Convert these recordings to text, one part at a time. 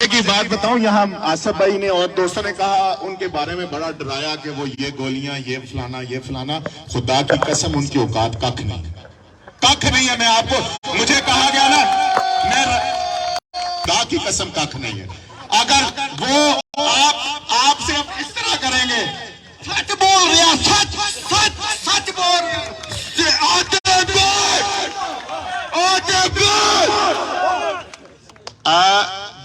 کی بات بتاؤں، یہاں آصف بھائی نے اور دوستوں نے کہا ان کے بارے میں بڑا ڈرایا کہ وہ یہ گولیاں، یہ فلانا. خدا کی قسم ان کی اوقات ککھ نہیں ہے. میں آپ کو مجھے کہا گیا نا، میں خدا کی قسم ککھ نہیں ہے. اگر وہ آپ سے اس طرح کریں گے، سچ بول رہا، سچ بول رہا،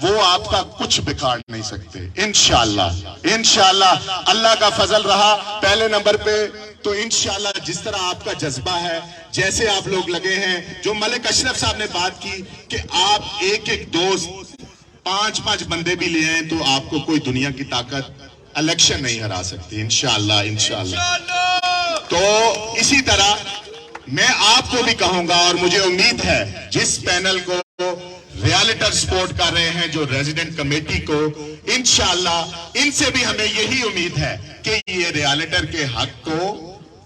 وہ آپ کا کچھ بگاڑ نہیں سکتے. انشاءاللہ اللہ کا فضل رہا پہلے نمبر پہ تو انشاءاللہ جس طرح آپ کا جذبہ ہے، جیسے آپ لوگ لگے ہیں، جو ملک اشرف صاحب نے بات کی کہ آپ ایک دوست 5 بندے بھی لے آئیں تو آپ کو کوئی دنیا کی طاقت الیکشن نہیں ہرا سکتی. انشاءاللہ. تو اسی طرح میں آپ کو بھی کہوں گا، اور مجھے امید ہے جس پینل کو ریالٹر سپورٹ کر رہے ہیں، جو ریزیڈنٹ کمیٹی کو، انشاءاللہ ان سے بھی ہمیں یہی امید ہے کہ یہ ریالٹر کے حق کو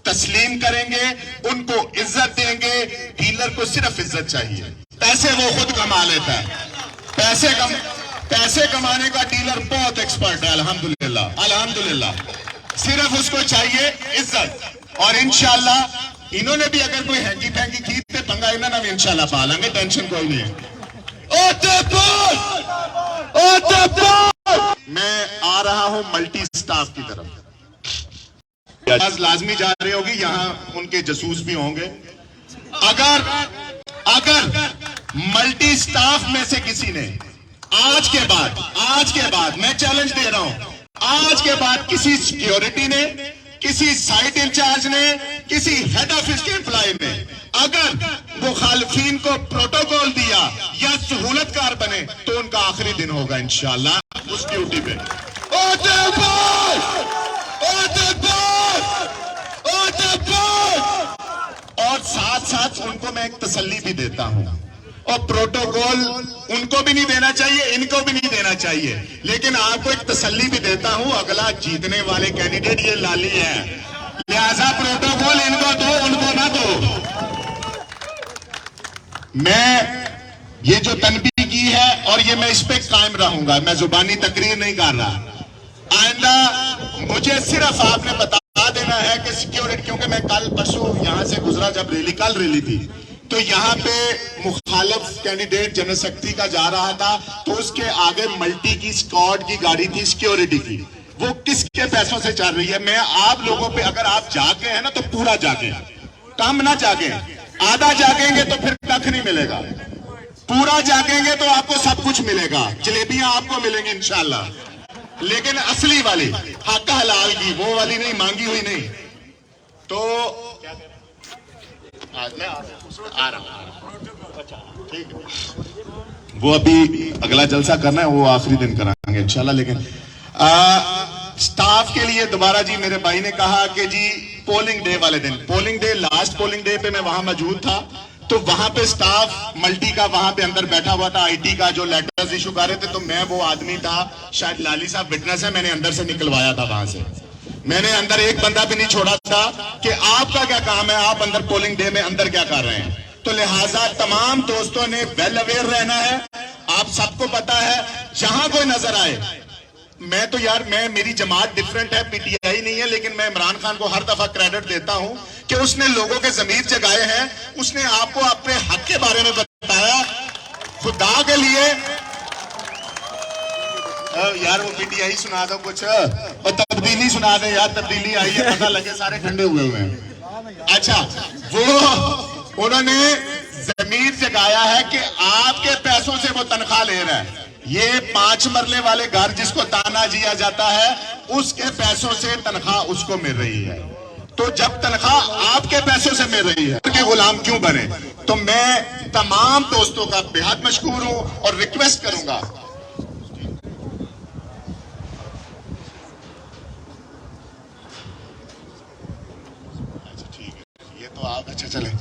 تسلیم کریں گے، ان کو عزت دیں گے. ڈیلر کو صرف عزت چاہیے، پیسے وہ خود کما لیتا ہے. پیسے کمانے کا ڈیلر بہت ایکسپرٹ ہے، الحمدللہ. صرف اس کو چاہیے عزت. اور انشاءاللہ انہوں نے بھی اگر کوئی ہینگی پھینگی کی تے پنگا انہوں نے بھی انشاءاللہ پا لیں گے، ٹینشن کوئی نہیں ہے. میں آ رہا ہوں ملٹی سٹاف کی طرف. لازمی جا رہی ہوگی، یہاں ان کے جاسوس بھی ہوں گے. اگر ملٹی سٹاف میں سے کسی نے آج کے بعد میں چیلنج دے رہا ہوں، آج کے بعد کسی سیکیورٹی نے، کسی سائٹ انچارج نے، کسی ہیڈ آفس کے امپلائی نے اگر مخالفین کو پروٹوکول دیا یا سہولت کار بنے تو ان کا آخری دن ہوگا انشاءاللہ اس ڈیوٹی پہ. اور ساتھ ان کو میں ایک تسلی بھی دیتا ہوں، اور پروٹوکول ان کو بھی نہیں دینا چاہیے، ان کو بھی نہیں دینا چاہیے، لیکن آپ کو ایک تسلی بھی دیتا ہوں، اگلا جیتنے والے کینڈیڈیٹ یہ لالی ہے، لہذا پروٹوکول ان کو دو، ان کو نہ دو. میں یہ جو تنبیہ کی ہے اور یہ میں اس پہ قائم رہوں گا، میں زبانی تقریر نہیں کر رہا. آئندہ مجھے صرف آپ نے بتا دینا ہے کہ سیکیورٹی، کیونکہ میں کل پرسوں یہاں سے گزرا جب کل ریلی تھی تو یہاں پہ مخالف کینڈیڈیٹ جنرل سیکرٹری کا جا رہا تھا تو اس کے آگے ملٹی کی اسکواڈ کی گاڑی تھی سیکیورٹی کی، وہ کس کے پیسوں سے چل رہی ہے. میں آپ لوگوں پہ، اگر آپ جاگے ہیں نا تو پورا جاگیں، کم نہ جاگیں. آدھا جاگیں گے تو پھر کچھ نہیں ملے گا، پورا جاگیں گے تو آپ کو سب کچھ ملے گا. جلیبیاں آپ کو ملیں گی انشاءاللہ، لیکن اصلی والی، حق حلال کی، وہ والی نہیں، مانگی ہوئی نہیں. تو وہ ابھی اگلا جلسہ کرنا ہے، وہ آخری دن کرائیں گے انشاءاللہ. لیکن سٹاف کے لیے دوبارہ جی میرے بھائی نے کہا کہ جی پولنگ ڈے والے دن، polling day, last polling day پہ میں وہاں موجود تھا تو وہاں پہ سٹاف ملٹی کا وہاں پہ اندر بیٹھا ہوا تھا، آئی ٹی کا جو لیٹرز ایشو کر رہے تھے، تو میں وہ آدمی تھا، شاید لالی صاحب وٹنس ہے، میں نے اندر سے نکلوایا تھا وہاں سے. میں نے اندر ایک بندہ بھی نہیں چھوڑا تھا کہ آپ کا کیا کام ہے، آپ اندر پولنگ ڈے میں اندر کیا کر رہے ہیں. تو لہٰذا تمام دوستوں نے ویل اویئر رہنا ہے. آپ سب کو پتا ہے جہاں کوئی نظر آئے، میں تو یار میری جماعت ڈیفرنٹ ہے، پی ٹی آئی نہیں ہے، لیکن میں عمران خان کو ہر دفعہ کریڈٹ دیتا ہوں کہ اس نے لوگوں کے ضمیر جگائے ہیں، اس نے آپ کو اپنے حق کے بارے میں بتایا. خدا کے لیے یار وہ پی ٹی آئی سنا دو کچھ، اور تبدیلی سنا دے یار، تبدیلی آئی ہے، پتہ لگے سارے ٹھنڈے ہوئے ہیں. اچھا، وہ انہوں نے ضمیر جگایا ہے کہ آپ کے پیسوں سے وہ تنخواہ لے رہا ہے. یہ 5 مرلے والے گھر جس کو تانا جیا جاتا ہے، اس کے پیسوں سے تنخواہ اس کو مل رہی ہے. تو جب تنخواہ آپ کے پیسوں سے مل رہی ہے کہ غلام کیوں بنے. تو میں تمام دوستوں کا بہت مشکور ہوں اور ریکویسٹ کروں گا. یہ تو آپ اچھا چلیں،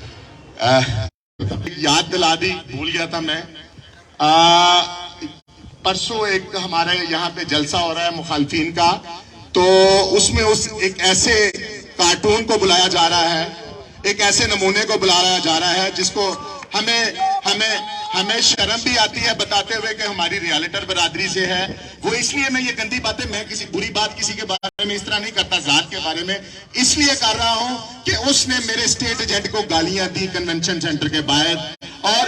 یاد دلا دی، بھول گیا تھا میں. پرسوں ایک ہمارے یہاں پہ جلسہ ہو رہا ہے مخالفین کا، تو اس میں ایک ایسے کارٹون کو بلایا جا رہا ہے، ایک ایسے نمونے کو بلایا جا رہا ہے جس کو ہمیں شرم بھی آتی ہے بتاتے ہوئے کہ ہماری ریالٹر برادری سے ہے. وہ اس لیے میں یہ گندی باتیں، میں کسی بری بات کسی کے بارے میں اس طرح نہیں کرتا، ذات کے بارے میں اس لیے کر رہا ہوں کہ اس نے میرے اسٹیٹ ایجنٹ کو گالیاں دی کنونشن سینٹر کے باہر، اور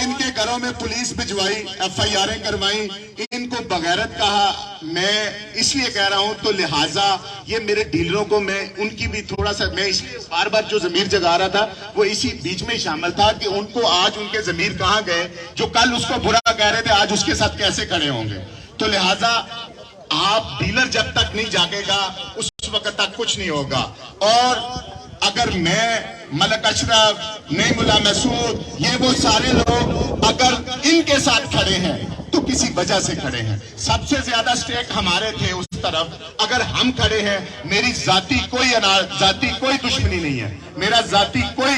ان کے گھروں میں پولیس بھجوائی، ایف آئی آریں کروائی، ان کو بغیرت کہا. میں اس لیے کہہ رہا ہوں، تو لہٰذا یہ میرے ڈیلروں کو میں ان کی بھی تھوڑا سا، میں اس لیے بار بار جو ضمیر جگا رہا تھا وہ اسی بیچ میں شامل تھا کہ ان کو آج ان کے ضمیر کہاں گئے جو کل اس کو برا کہہ رہے تھے، آج اس کے ساتھ کیسے کھڑے ہوں گے. تو لہٰذا آپ ڈیلر جب تک نہیں جاگے گا اس وقت تک کچھ نہیں ہوگا. اور اگر میں، ملک اشرف، نعیم اللہ محسود، یہ وہ سارے لوگ اگر ان کے ساتھ کھڑے ہیں تو کسی وجہ سے کھڑے ہیں. سب سے زیادہ سٹیک ہمارے تھے اس طرف، اگر ہم کھڑے ہیں. میری ذاتی کوئی دشمنی نہیں ہے، میرا ذاتی کوئی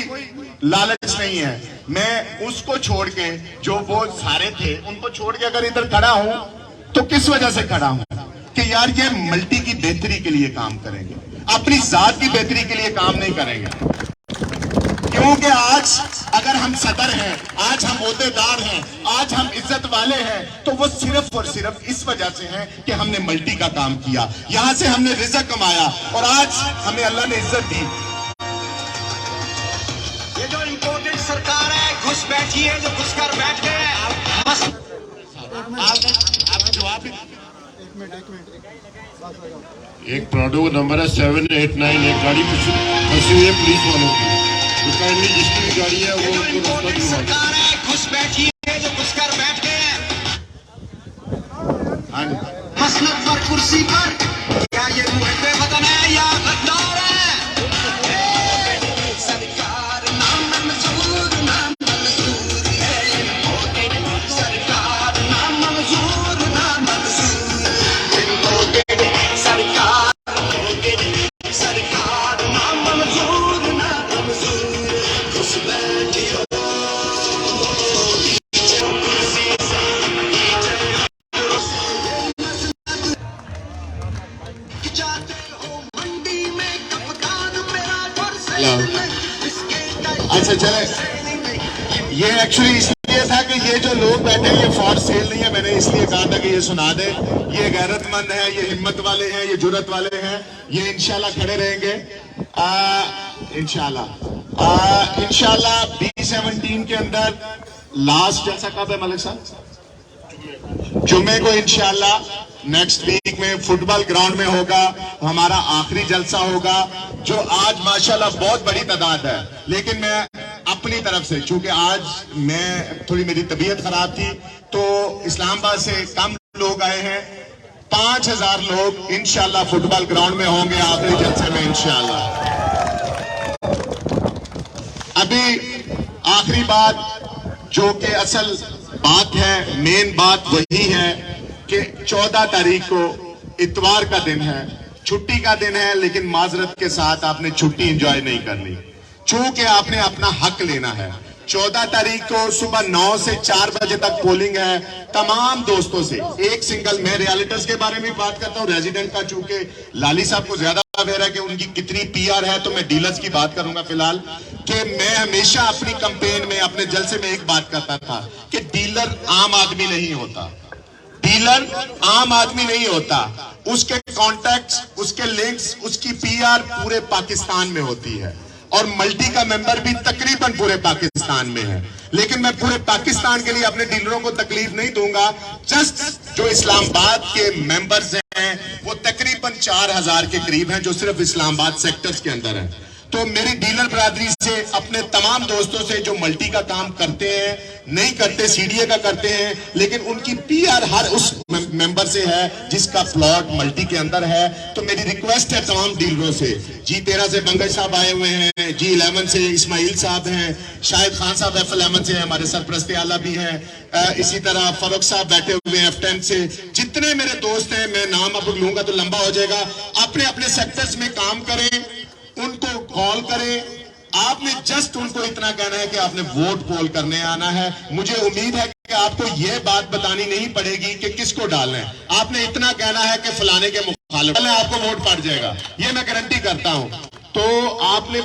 لالچ نہیں ہے. میں اس کو چھوڑ کے، جو وہ سارے تھے ان کو چھوڑ کے اگر ادھر کھڑا ہوں تو کس وجہ سے کھڑا ہوں کہ یار یہ ملٹی کی بہتری کے لیے کام کریں گے، اپنی ذات کی بہتری کے لیے کام نہیں کریں گے. کیونکہ آج اگر ہم صدر ہیں، آج ہم عہدیدار ہیں، آج ہم عزت والے ہیں، تو وہ صرف اور صرف اس وجہ سے ہیں کہ ہم نے ملٹی کا کام کیا، یہاں سے ہم نے رزق کمایا اور آج ہمیں اللہ نے عزت دی. یہ جو امپورٹنٹ سرکار ہے، گھس بیٹھی ہے، جو گھس کر بیٹھ گئے ہیں. آپ جواب ایک پراڈو کا نمبر ہے 789، ایک گاڑی پھنسی ہوئی ہے پولیس والوں کی، تو کائنڈلی جس کی بھی گاڑی ہے وہ ان کو راستہ دلوا دیں. سرکار ہے، گھس بیٹھی ہے، جو گھس کر بیٹھ گئے ہیں. مسند پر کرسی پر، کیا یہ محب وطن ہے یا غدار ہے؟ سرکار نام منظور، نام منظور ہے، سرکار نام منظور، نام منظور، سرکار نام منظور، نام منظور. گھس بیٹھی ہو جاتے ہو منڈی میں، کپتان میرا اچھا چلے. یہ ایکچولی اس لیے تھا کہ یہ جو لوگ بیٹھے ہیں یہ فار سیل نہیں ہے، میں نے اس لیے کہا تھا کہ یہ سنا دے. یہ غیرت مند ہے، یہ ہمت والے ہیں، یہ جرت والے ہیں، یہ انشاءاللہ کھڑے رہیں گے انشاءاللہ. انشاءاللہ B17 کے اندر لاسٹ جلسہ کب ہے ملک صاحب؟ جمعے کو انشاءاللہ نیکسٹ ویک میں فٹ بال گراؤنڈ میں ہوگا ہمارا آخری جلسہ ہوگا، جو آج ماشاءاللہ بہت بڑی تعداد ہے. لیکن میں اپنی طرف سے، چونکہ آج میں تھوڑی میری طبیعت خراب تھی تو اسلام آباد سے کم لوگ آئے ہیں. 5000 لوگ انشاءاللہ فٹ بال گراؤنڈ میں ہوں گے آخری جلسے میں انشاءاللہ. ابھی آخری بات جو کہ اصل بات ہے، مین بات وہی ہے کہ 14 تاریخ کو اتوار کا دن ہے، چھٹی کا دن ہے، لیکن معذرت کے ساتھ آپ نے چھٹی انجوائے نہیں کرنی، چونکہ آپ نے اپنا حق لینا ہے. 14 تاریخ کو صبح 9 سے 4 بجے تک پولنگ ہے. تمام دوستوں سے ایک سنگل، میں ریالٹرز کے بارے میں بات کرتا ہوں، ریزیڈنٹ کا چونکہ لالی صاحب کو زیادہ اویئر ہے کہ ان کی کتنی پی آر ہے، تو میں ڈیلرز کی بات کروں گا فی الحال. کہ میں ہمیشہ اپنی کمپین میں، اپنے جلسے میں ایک بات کرتا تھا کہ ڈیلر عام آدمی نہیں ہوتا، ڈیلر عام آدمی نہیں ہوتا. اس کے کانٹیکٹس، اس کے لنکس، اس کی پی آر پورے پاکستان میں ہوتی ہے، اور ملٹی کا ممبر بھی تقریباً پورے پاکستان میں ہے. لیکن میں پورے پاکستان کے لیے اپنے ڈیلروں کو تکلیف نہیں دوں گا. جسٹ جو اسلام آباد کے ممبرز ہیں وہ تقریباً 4000 کے قریب ہیں جو صرف اسلام آباد سیکٹرز کے اندر ہیں. تو میری ڈیلر برادری سے، اپنے تمام دوستوں سے جو ملٹی کا کام کرتے ہیں، نہیں کرتے سی ڈی اے کا کرتے ہیں، لیکن ان کی پی آر ہر اس ممبر سے ہے جس کا پلاٹ ملٹی کے اندر ہے. تو میری ریکویسٹ ہے تمام ڈیلروں سے، G13 سے بنگش صاحب آئے ہوئے ہیں، G11 سے اسماعیل صاحب ہیں، شاہد خان صاحب F11 سے ہمارے سرپرست اعلیٰ بھی ہیں، اسی طرح فاروق صاحب بیٹھے ہوئے ہیں F10 سے. جتنے میرے دوست ہیں، میں نام اب لوں گا تو لمبا ہو جائے گا، اپنے اپنے سیکٹرز میں کام کریں، ان کو کال کریں. آپ نے جسٹ ان کو اتنا کہنا ہے کہ آپ نے ووٹ پول کرنے آنا ہے. مجھے امید ہے کہ آپ کو یہ بات بتانی نہیں پڑے گی کہ کس کو ڈالنا ہے. آپ نے اتنا کہنا ہے کہ فلانے کے مخالف آپ کو ووٹ پڑ جائے گا، یہ میں گارنٹی کرتا ہوں. تو آپ نے